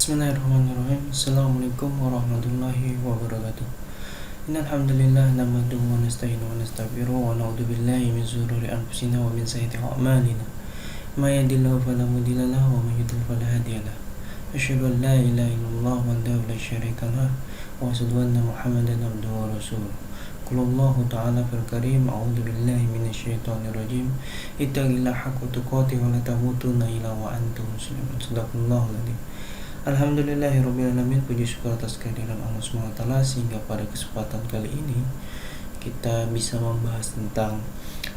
Bismillahirrahmanirrahim. Assalamualaikum warahmatullahi wabarakatuh. Innal hamdalillah nahmaduhu wa nasta'inu wa nastaghfiruh wa na'udzu billahi min shururi anfusina wa min sayyiati a'malina. May yahdihillahu fala mudilla lahu wa may yudlil fala hadiya lahu. Asyhadu an la ilaha illallah wahdahu la syarika lahu wa asyhadu anna Muhammadan abduhu wa rasuluh. Qala Allah ta'ala fil karim a'udzu billahi minasyaitonir rajim. Ittaqillaha haqqa tuqatih wa la tamutunna illa wa antum muslimun. Shadaqallahul adzim. Alhamdulillahirrabbilalamin. Puji syukur atas kehadiran Allah SWT, sehingga pada kesempatan kali ini kita bisa membahas tentang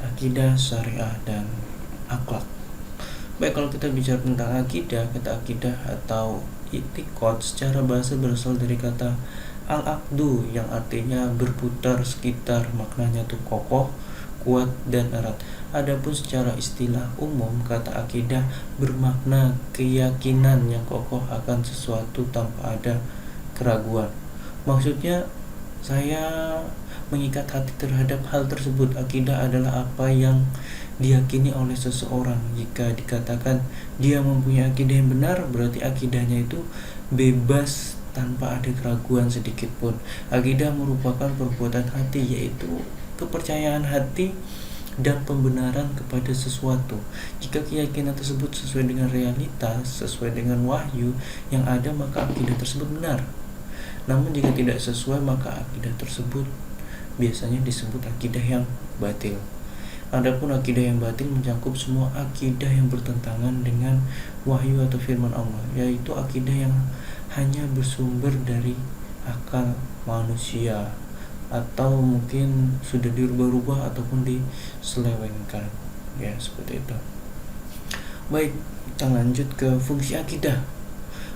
akidah, syariah, dan akhlak. Baik, kalau kita bicara tentang akidah, kata akidah atau i'tiqad secara bahasa berasal dari kata al-aqdu yang artinya berputar sekitar, maknanya tuh kokoh, kuat, dan erat. Adapun secara istilah umum, kata akidah bermakna keyakinan yang kokoh akan sesuatu tanpa ada keraguan. Maksudnya, saya mengikat hati terhadap hal tersebut. Akidah adalah apa yang diyakini oleh seseorang. Jika dikatakan dia mempunyai akidah yang benar, berarti akidahnya itu bebas tanpa ada keraguan sedikit pun. Akidah merupakan perbuatan hati, yaitu kepercayaan hati dan pembenaran kepada sesuatu. Jika keyakinan tersebut sesuai dengan realitas, sesuai dengan wahyu yang ada, maka akidah tersebut benar. Namun jika tidak sesuai, maka akidah tersebut biasanya disebut akidah yang batil. Adapun akidah yang batil mencakup semua akidah yang bertentangan dengan wahyu atau firman Allah, yaitu akidah yang hanya bersumber dari akal manusia, atau mungkin sudah dirubah-rubah ataupun diselewengkan, ya seperti itu. Baik, kita lanjut ke fungsi akidah.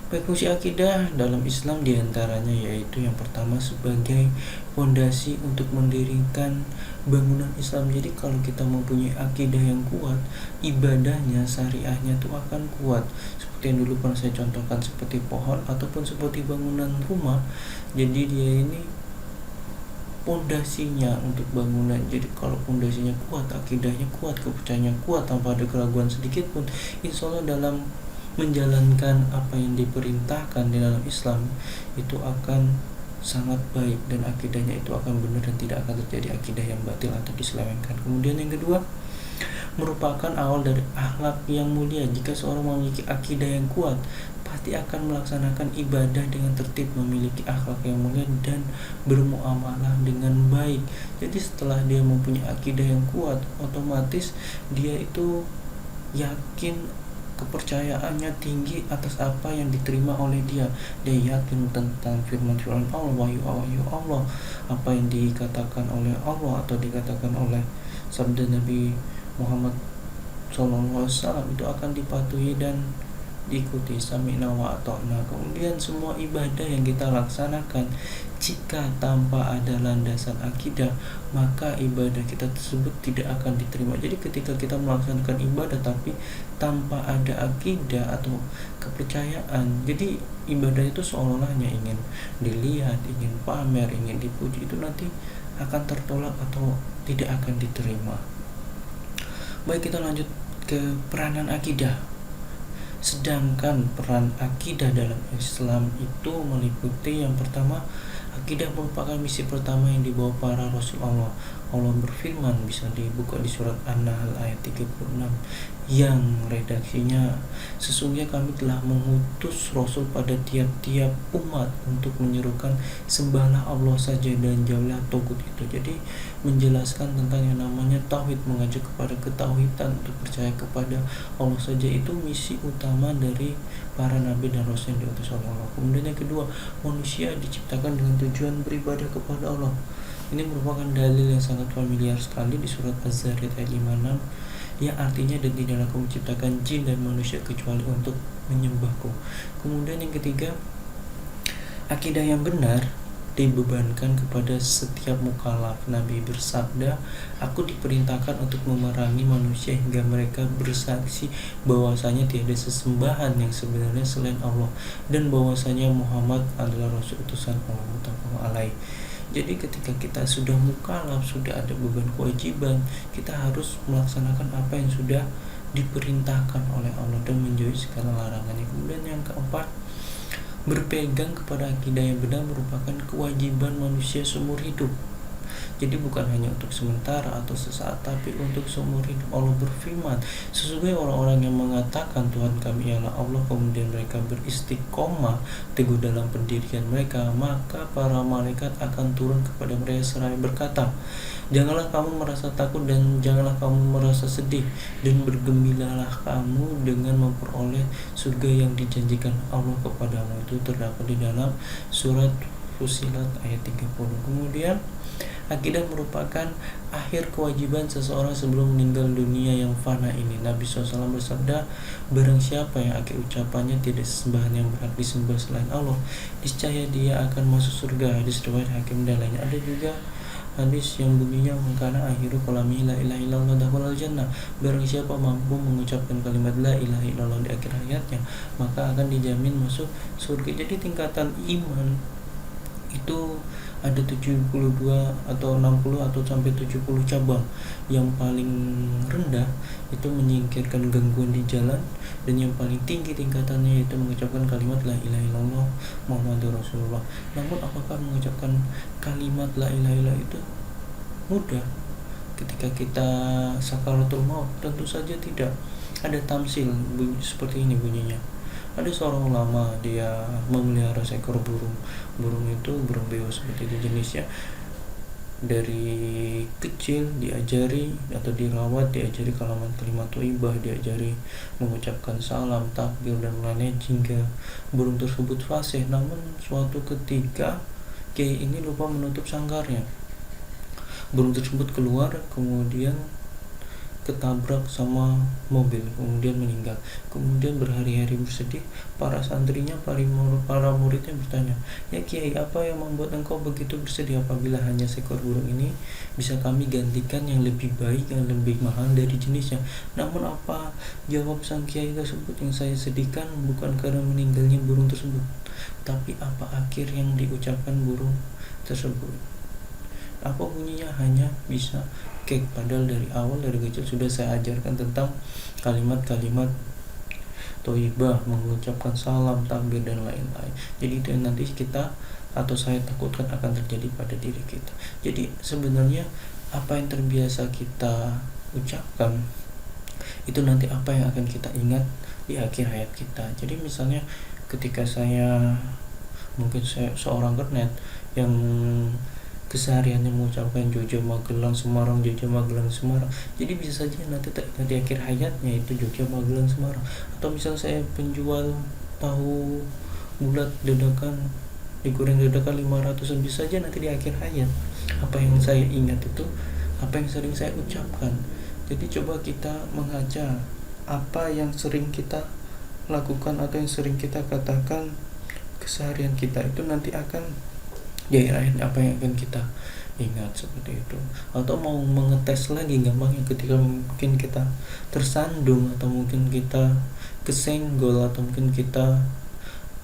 Baik, fungsi akidah dalam Islam diantaranya yaitu yang pertama sebagai fondasi untuk mendirikan bangunan Islam. Jadi kalau kita mempunyai akidah yang kuat, ibadahnya, syariahnya itu akan kuat. Seperti yang dulu pernah saya contohkan, seperti pohon ataupun seperti bangunan rumah. Jadi dia ini pondasinya untuk bangunan. Jadi kalau pondasinya kuat, akidahnya kuat, kepercayaannya kuat tanpa ada keraguan sedikit pun, insya Allah dalam menjalankan apa yang diperintahkan di dalam Islam itu akan sangat baik, dan akidahnya itu akan benar dan tidak akan terjadi akidah yang batil atau diselewengkan. Kemudian yang kedua, merupakan awal dari akhlak yang mulia. Jika seorang memiliki akidah yang kuat, pasti akan melaksanakan ibadah dengan tertib, memiliki akhlak yang mulia, dan bermuamalah dengan baik. Jadi setelah dia mempunyai akidah yang kuat, otomatis dia itu yakin, kepercayaannya tinggi atas apa yang diterima oleh dia. Dia yakin tentang firman-firman Allah, wahyu Allah, apa yang dikatakan oleh Allah atau dikatakan oleh sabda Nabi Muhammad SAW itu akan dipatuhi dan diikuti. Sami'na wa ata'na. Kemudian semua ibadah yang kita laksanakan, jika tanpa ada landasan akidah, maka ibadah kita tersebut tidak akan diterima. Jadi ketika kita melaksanakan ibadah tapi tanpa ada akidah atau kepercayaan, jadi ibadah itu seolah-olah hanya ingin dilihat, ingin pamer, ingin dipuji, itu nanti akan tertolak atau tidak akan diterima. Baik, kita lanjut ke peranan akidah. Sedangkan peran akidah dalam Islam itu meliputi yang pertama, akidah merupakan misi pertama yang dibawa para Rasul Allah. Allah berfirman, bisa dibuka di surat An-Nahl ayat 36, yang redaksinya, sesungguhnya kami telah mengutus Rasul pada tiap-tiap umat untuk menyerukan sembahlah Allah saja dan jauhilah tagut itu. Jadi menjelaskan tentang yang namanya tauhid, mengajak kepada ketauhidan, untuk percaya kepada Allah saja. Itu misi utama dari para nabi dan rasul yang diutus oleh Allah. Kemudian yang kedua, manusia diciptakan dengan tujuan beribadah kepada Allah. Ini merupakan dalil yang sangat familiar sekali di surat Az-Zariyat ayat 56, yang artinya, dan tidaklah aku menciptakan jin dan manusia kecuali untuk menyembahku. Kemudian yang ketiga, akidah yang benar dibebankan kepada setiap mukallaf. Nabi bersabda, aku diperintahkan untuk memerangi manusia hingga mereka bersaksi bahwasanya tiada sesembahan yang sebenarnya selain Allah, dan bahwasanya Muhammad adalah Rasul utusan Allah Muttafaqun alaih. Jadi ketika kita sudah mukallaf, sudah ada beban kewajiban, kita harus melaksanakan apa yang sudah diperintahkan oleh Allah dan menjauhi segala larangannya. Kemudian yang keempat, Berpegang kepada akidah yang benar merupakan kewajiban manusia seumur hidup. Jadi bukan hanya untuk sementara atau sesaat, tapi untuk seumur hidup. Allah berfirman, sesungguhnya orang-orang yang mengatakan Tuhan kami ialah Allah, kemudian mereka beristiqomah teguh dalam pendirian mereka, maka para malaikat akan turun kepada mereka seraya berkata, janganlah kamu merasa takut dan janganlah kamu merasa sedih, dan bergembiralah kamu dengan memperoleh surga yang dijanjikan Allah kepadamu. Itu terdapat di dalam surat Fussilat ayat 30. Kemudian akidah merupakan akhir kewajiban seseorang sebelum meninggal dunia yang fana ini. Nabi SAW bersabda, barang siapa yang akhir ucapannya tidak sesembahan yang berhak disembah selain Allah, niscaya dia akan masuk surga. Hadis riwayat Hakim dan lainnya. Ada juga hadis yang bunyinya, mengkana akhiru kalami la ilaha illallah dakhalal jannah. Barang siapa mampu mengucapkan kalimat la ilaha illallah di akhir hayatnya, maka akan dijamin masuk surga. Jadi tingkatan iman itu ada 72 atau 60 atau sampai 70 cabang. Yang paling rendah itu menyingkirkan gangguan di jalan, dan yang paling tinggi tingkatannya itu mengucapkan kalimat la ilaha illallah Muhammadur Rasulullah. Namun apakah mengucapkan kalimat la ilaha illallah itu mudah ketika kita sakaratul maut? Tentu saja tidak. Ada tamsil seperti ini bunyinya. Ada seorang ulama, dia memelihara seekor burung. Burung itu burung beo seperti itu jenisnya. Dari kecil diajari atau dirawat, diajari kalimat thayyibah, diajari mengucapkan salam, takbir dan lainnya, hingga burung tersebut fasih. Namun suatu ketika kiai ini lupa menutup sangkarnya. Burung tersebut keluar, kemudian ketabrak sama mobil, kemudian meninggal. Kemudian berhari-hari bersedih, para santrinya, para muridnya bertanya, ya Kiai, apa yang membuat engkau begitu bersedih? Apabila hanya seekor burung ini bisa kami gantikan yang lebih baik, yang lebih mahal dari jenisnya. Namun apa jawab sang Kiai tersebut? Yang saya sedihkan bukan karena meninggalnya burung tersebut, tapi apa akhir yang diucapkan burung tersebut. Apa bunyinya? Hanya bisa kek, padahal dari awal, dari kecil sudah saya ajarkan tentang kalimat-kalimat thayyibah, mengucapkan salam, takbir dan lain-lain. Jadi itu yang nanti kita atau saya takutkan akan terjadi pada diri kita. Jadi sebenarnya apa yang terbiasa kita ucapkan itu nanti apa yang akan kita ingat di akhir hayat kita. Jadi misalnya ketika mungkin saya seorang kernet yang kesehariannya mengucapkan Jogja Magelang Semarang, Jogja Magelang Semarang, jadi bisa saja nanti di akhir hayatnya itu Jogja Magelang Semarang. Atau misal saya penjual tahu bulat dadakan, digoreng dadakan 500, bisa saja nanti di akhir hayat apa yang saya ingat itu apa yang sering saya ucapkan. Jadi coba kita mengaca apa yang sering kita lakukan atau yang sering kita katakan keseharian kita itu nanti akan apa yang akan kita ingat, seperti itu. Atau mau mengetes lagi gampangnya, ketika mungkin kita tersandung atau mungkin kita kesenggol atau mungkin kita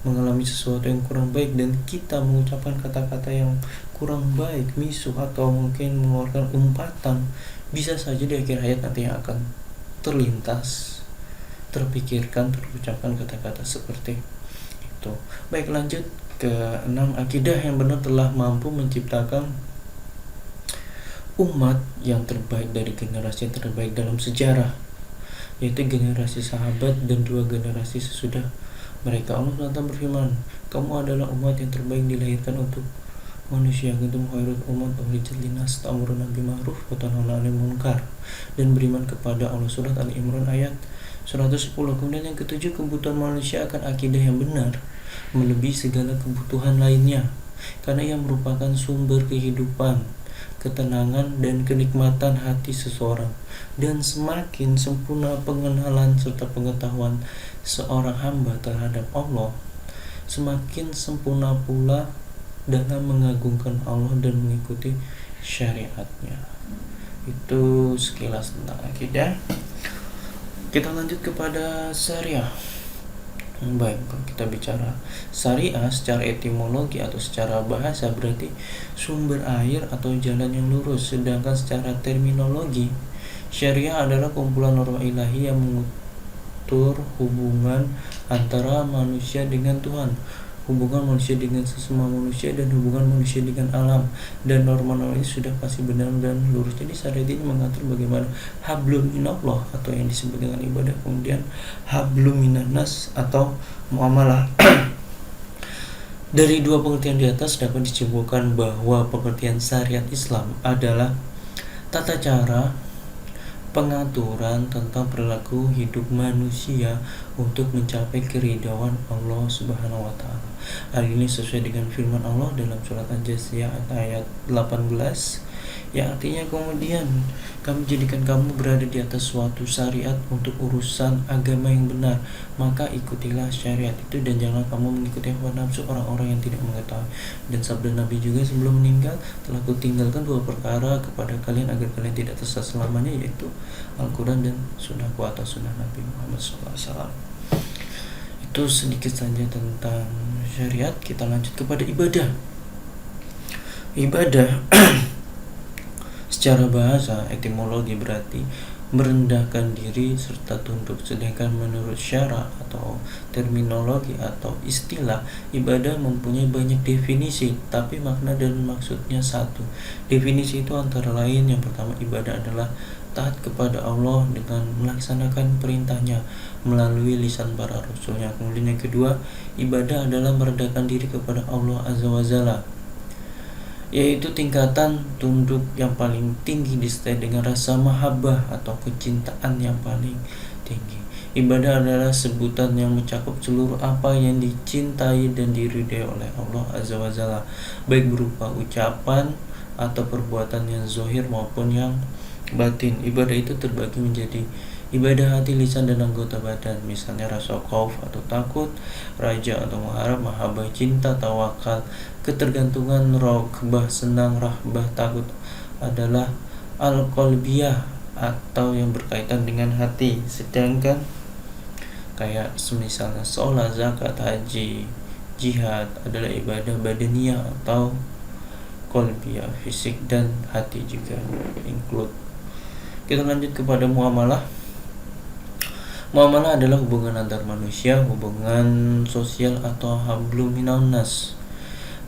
mengalami sesuatu yang kurang baik dan kita mengucapkan kata-kata yang kurang baik, misuh atau mungkin mengeluarkan umpatan, bisa saja di akhir hayat nanti yang akan terlintas, terpikirkan, terucapkan kata-kata seperti itu. Baik, lanjut ke-6, akidah yang benar telah mampu menciptakan umat yang terbaik dari generasi yang terbaik dalam sejarah, yaitu generasi sahabat dan 2 generasi sesudah mereka. Allah SWT berfirman, kamu adalah umat yang terbaik dilahirkan untuk manusia, kuntum khairul umat ukhrijat linnas ta'muruna bil ma'ruf wa tanhauna 'anil munkar, dan beriman kepada Allah. Surat Ali Imran ayat 110. Kemudian yang ke-7, kebutuhan manusia akan akidah yang benar melebihi segala kebutuhan lainnya, karena ia merupakan sumber kehidupan, ketenangan dan kenikmatan hati seseorang. Dan semakin sempurna pengenalan serta pengetahuan seorang hamba terhadap Allah, semakin sempurna pula dalam mengagungkan Allah dan mengikuti syariatnya. Itu sekilas tentang akidah. Kita lanjut kepada syariah. Baik, kalau kita bicara syariah secara etimologi atau secara bahasa berarti sumber air atau jalan yang lurus. Sedangkan secara terminologi, syariah adalah kumpulan norma ilahi yang mengatur hubungan antara manusia dengan Tuhan. hubungan manusia dengan sesama manusia, dan hubungan manusia dengan alam, dan norma-norma ini sudah pasti benar dan lurus. Jadi syariat ini mengatur bagaimana hablum minallah atau yang disebut dengan ibadah, kemudian hablum minannas atau muamalah. Dari dua pengertian di atas dapat disimpulkan bahwa pengertian syariat Islam adalah tata cara pengaturan tentang perilaku hidup manusia untuk mencapai keridhaan Allah Subhanahu wa taala. Hal ini sesuai dengan firman Allah dalam surat Al-Jasiyah ayat 18 yang artinya, kemudian kami jadikan kamu berada di atas suatu syariat untuk urusan agama yang benar, maka ikutilah syariat itu dan janganlah kamu mengikuti hawa nafsu orang-orang yang tidak mengetahui. Dan sabda Nabi juga sebelum meninggal, telah kutinggalkan dua perkara kepada kalian agar kalian tidak tersesat selamanya, yaitu Al-Quran dan sunnahku atau sunnah Nabi Muhammad SAW. Itu sedikit saja tentang syariat. Kita lanjut kepada ibadah. Ibadah secara bahasa etimologi berarti merendahkan diri serta tunduk, sedangkan menurut syara atau terminologi atau istilah, ibadah mempunyai banyak definisi, tapi makna dan maksudnya satu. Definisi itu antara lain, yang pertama, ibadah adalah taat kepada Allah dengan melaksanakan perintahnya melalui lisan para rasulnya. Kemudian yang kedua, ibadah adalah merendahkan diri kepada Allah Azza wa Jalla, yaitu tingkatan tunduk yang paling tinggi disertai dengan rasa mahabbah atau kecintaan yang paling tinggi. Ibadah adalah sebutan yang mencakup seluruh apa yang dicintai dan diridai oleh Allah Azza wa Jalla, baik berupa ucapan atau perbuatan yang zahir maupun yang batin. Ibadah itu terbagi menjadi ibadah hati, lisan, dan anggota badan. Misalnya rasa khauf atau takut, raja atau mengharap, mahabbah cinta, tawakal, ketergantungan, raghbah senang, rahbah takut adalah al-qalbiyah atau yang berkaitan dengan hati. Sedangkan kayak misalnya sholat, zakat, haji, jihad adalah ibadah badaniyah atau qalbiyah, fisik dan hati juga include. Kita lanjut kepada muamalah. Muamalah adalah hubungan antar manusia, hubungan sosial atau hablum minannas.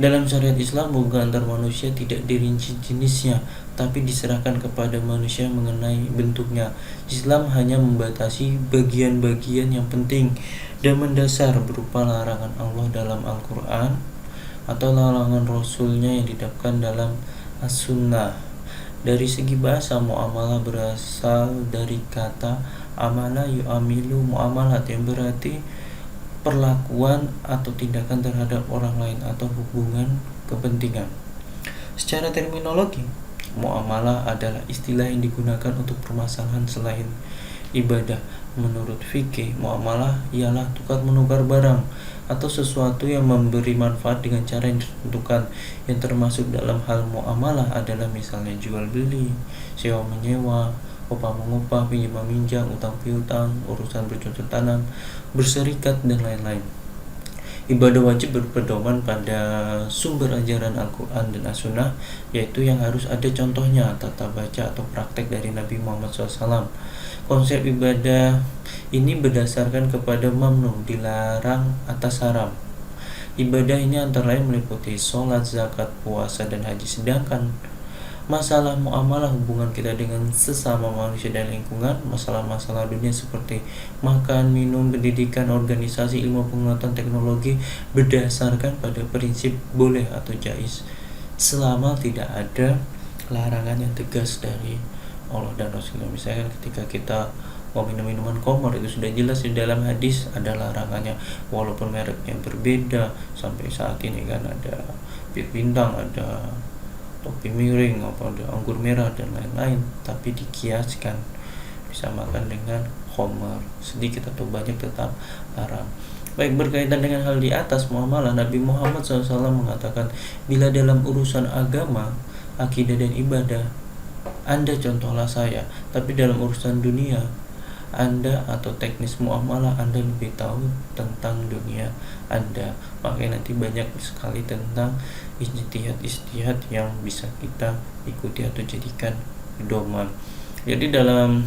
Dalam syariat Islam, hubungan antar manusia tidak dirinci jenisnya, tapi diserahkan kepada manusia mengenai bentuknya. Islam hanya membatasi bagian-bagian yang penting dan mendasar berupa larangan Allah dalam Al-Quran atau larangan Rasulnya yang didapatkan dalam As-Sunnah. Dari segi bahasa, muamalah berasal dari kata amala yu'amilu muamalat, yang berarti perlakuan atau tindakan terhadap orang lain atau hubungan kepentingan. Secara terminologi, muamalah adalah istilah yang digunakan untuk permasalahan selain ibadah. Menurut fikih, muamalah ialah tukar menukar barang atau sesuatu yang memberi manfaat dengan cara yang ditentukan. Yang termasuk dalam hal muamalah adalah misalnya jual beli, sewa menyewa, upah mengupah, pinjam meminjam, utang piutang, urusan bercocok tanam, berserikat, dan lain-lain. Ibadah wajib berpedoman pada sumber ajaran Al-Quran dan As-Sunnah, yaitu yang harus ada contohnya, tata baca atau praktek dari Nabi Muhammad SAW. Konsep ibadah ini berdasarkan kepada mamnu, dilarang atas haram. Ibadah ini antara lain meliputi sholat, zakat, puasa, dan haji. Sedangkan masalah muamalah, hubungan kita dengan sesama manusia dan lingkungan, masalah-masalah dunia seperti makan, minum, pendidikan, organisasi, ilmu pengetahuan, teknologi, berdasarkan pada prinsip boleh atau jais, selama tidak ada larangan yang tegas dari Allah dan Rasulullah. Misalnya ketika kita mau minum minuman khamar, itu sudah jelas di dalam hadis ada larangannya, walaupun mereknya berbeda. Sampai saat ini kan ada bir bintang, ada topi miring, ada anggur merah dan lain-lain, tapi dikiaskan bisa makan dengan khamar, sedikit atau banyak tetap haram. Baik, berkaitan dengan hal di atas muamalah, Nabi Muhammad SAW mengatakan, bila dalam urusan agama, akidah dan ibadah, Anda contohlah saya, tapi dalam urusan dunia, Anda atau teknis muamalah, Anda lebih tahu tentang dunia Anda. Makanya nanti banyak sekali tentang ijtihad yang bisa kita ikuti atau jadikan pedoman. Jadi dalam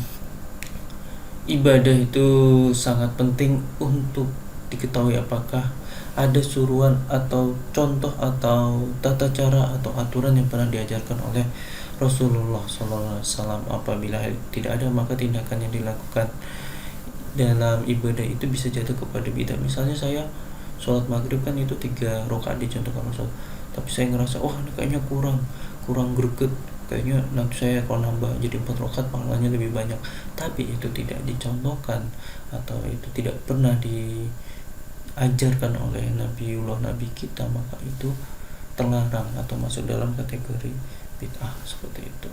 ibadah itu sangat penting untuk diketahui apakah ada suruhan atau contoh atau tata cara atau aturan yang pernah diajarkan oleh Rasulullah SAW. Apabila tidak ada, maka tindakan yang dilakukan dalam ibadah itu bisa jatuh kepada bid'ah. Misalnya saya sholat maghrib kan itu 3 rakaat dicontohkan Rasul, tapi saya ngerasa wah ini kayaknya kurang greget, kayaknya nanti saya kalau nambah jadi 4 rakaat pahalanya lebih banyak, tapi itu tidak dicontohkan atau itu tidak pernah diajarkan oleh Nabi kita, maka itu terlarang atau masuk dalam kategori bid'ah seperti itu.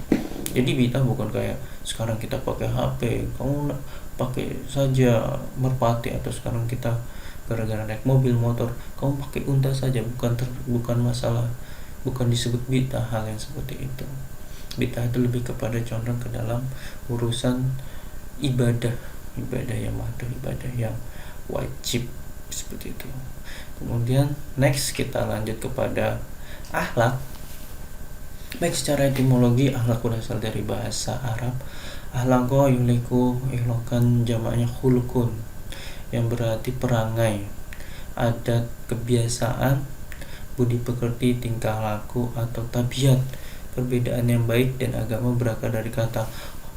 Jadi bid'ah bukan kayak sekarang kita pakai HP, kamu pakai saja merpati, atau sekarang kita gara-gara naik mobil motor kamu pakai unta saja, bukan masalah, bukan disebut bid'ah hal yang seperti itu. Bid'ah itu lebih kepada condong ke dalam urusan ibadah yang mahdoh, ibadah yang wajib seperti itu. Kemudian next kita lanjut kepada akhlak. Baik, secara etimologi akhlak berasal dari bahasa Arab akhlaqo yuliku, ihlokan jamaknya khulukun, yang berarti perangai, adat, kebiasaan, budi pekerti, tingkah laku atau tabiat, perbedaan yang baik, dan agama berakar dari kata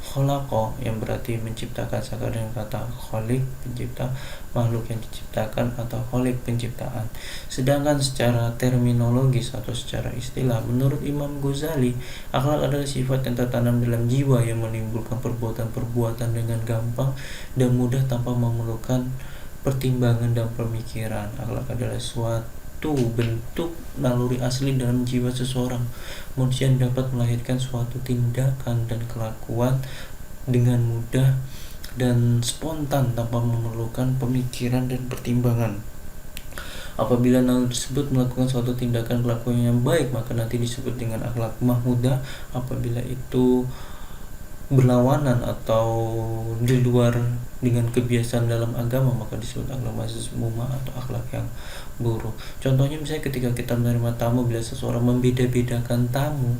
kholaqo yang berarti menciptakan, sakar dengan kata kholik pencipta, makhluk yang diciptakan, atau kholik penciptaan. Sedangkan secara terminologis atau secara istilah, menurut Imam Ghazali, akhlak adalah sifat yang tertanam dalam jiwa yang menimbulkan perbuatan-perbuatan dengan gampang dan mudah tanpa memerlukan pertimbangan dan pemikiran. Akhlak adalah suatu bentuk naluri asli dalam jiwa seseorang. Manusia dapat melahirkan suatu tindakan dan kelakuan dengan mudah dan spontan tanpa memerlukan pemikiran dan pertimbangan. Apabila naluri tersebut melakukan suatu tindakan kelakuan yang baik, maka nanti disebut dengan akhlak mahmudah. Apabila itu berlawanan atau di luar dengan kebiasaan dalam agama, maka disebut akhlak mazmumah atau akhlak yang buruk. Contohnya misalnya ketika kita menerima tamu, bila seseorang membeda-bedakan tamu,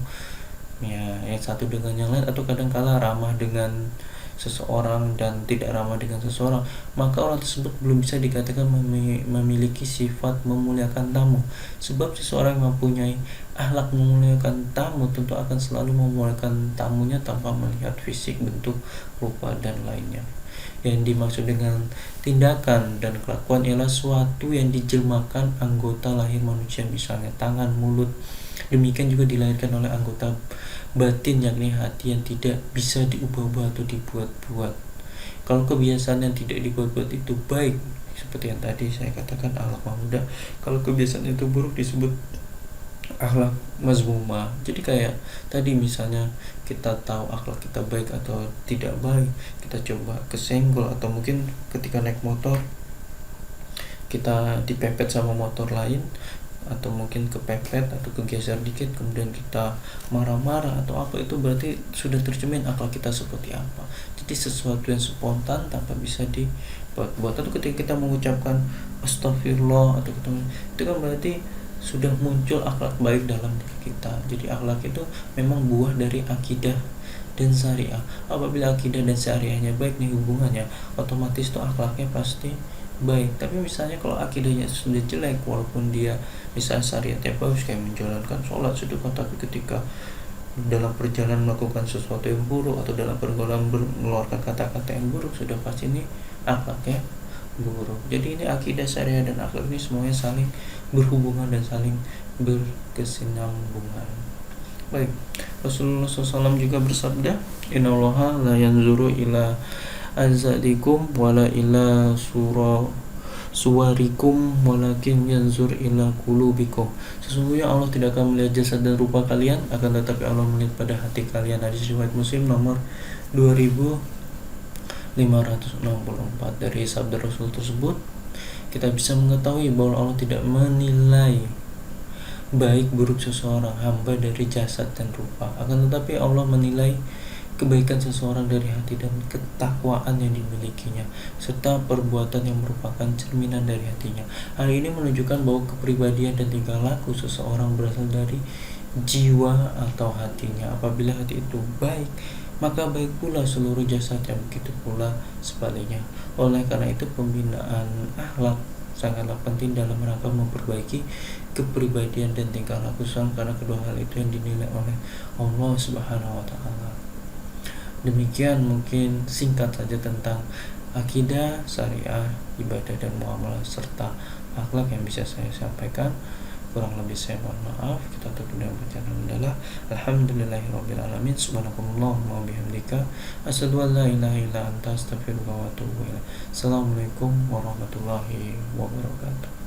ya yang satu dengan yang lain, atau kadang-kala ramah dengan seseorang dan tidak ramah dengan seseorang, maka orang tersebut belum bisa dikatakan memiliki sifat memuliakan tamu. Sebab seseorang yang mempunyai akhlak memuliakan tamu tentu akan selalu memuliakan tamunya tanpa melihat fisik, bentuk, rupa, dan lainnya. Yang dimaksud dengan tindakan dan kelakuan ialah suatu yang dijelmakan anggota lahir manusia, misalnya tangan, mulut. Demikian juga dilahirkan oleh anggota batin, yakni hati, yang tidak bisa diubah-ubah atau dibuat-buat. Kalau kebiasaan yang tidak dibuat-buat itu baik, seperti yang tadi saya katakan akhlak mahmudah. Kalau kebiasaan itu buruk disebut akhlak mazmumah. Jadi kayak tadi misalnya kita tahu akhlak kita baik atau tidak baik, kita coba kesenggol, atau mungkin ketika naik motor kita dipepet sama motor lain, atau mungkin kepepet atau kegeser dikit, kemudian kita marah-marah atau apa, itu berarti sudah tercermin akhlak kita seperti apa. Jadi sesuatu yang spontan tanpa bisa dibuat. Atau ketika kita mengucapkan astagfirullah atau itu kan berarti sudah muncul akhlak baik dalam diri kita. Jadi akhlak itu memang buah dari akidah dan syariah. Apabila akidah dan syariahnya baik nih hubungannya, otomatis tuh akhlaknya pasti baik. Tapi misalnya kalau akidahnya sudah jelek, walaupun dia misalnya syariatnya bagus kayak menjalankan sholat, sedekah, tapi ketika dalam perjalanan melakukan sesuatu yang buruk atau dalam pergaulan mengeluarkan kata-kata yang buruk, sudah pasti ini akhlaknya buruk. Jadi ini akidah, syariah, dan akhlak ini semuanya saling berhubungan dan saling berkesinambungan. Baik, Rasulullah SAW juga bersabda, innallaha la yanzuru ila azadikum wala ila suwarikum walakin yanzur ila qulubikum. Sesungguhnya Allah tidak akan melihat jasad dan rupa kalian, akan tetapi Allah melihat pada hati kalian. Hadis riwayat Muslim nomor 2564. Dari sabda Rasul tersebut kita bisa mengetahui bahwa Allah tidak menilai baik buruk seseorang hamba dari jasad dan rupa, akan tetapi Allah menilai kebaikan seseorang dari hati dan ketakwaan yang dimilikinya, serta perbuatan yang merupakan cerminan dari hatinya. Hal ini menunjukkan bahwa kepribadian dan tingkah laku seseorang berasal dari jiwa atau hatinya. Apabila hati itu baik, maka baik pula seluruh jasadnya, begitu pula sebaliknya. Oleh karena itu pembinaan akhlak sangatlah penting dalam rangka memperbaiki kepribadian dan tingkah laku seseorang, karena kedua hal itu yang dinilai oleh Allah Subhanahu wa taala. Demikian mungkin singkat saja tentang akidah, syariah, ibadah dan muamalah serta akhlak yang bisa saya sampaikan. Kurang lebih saya mohon maaf. Kita tutup dengan bacaan hamdalah. Alhamdulillahirabbil alamin. Subhanakallahumma wa bihamdika asyhadu an la ilaha illa anta astaghfiruka wa atubu ilaik. Assalamualaikum warahmatullahi wabarakatuh.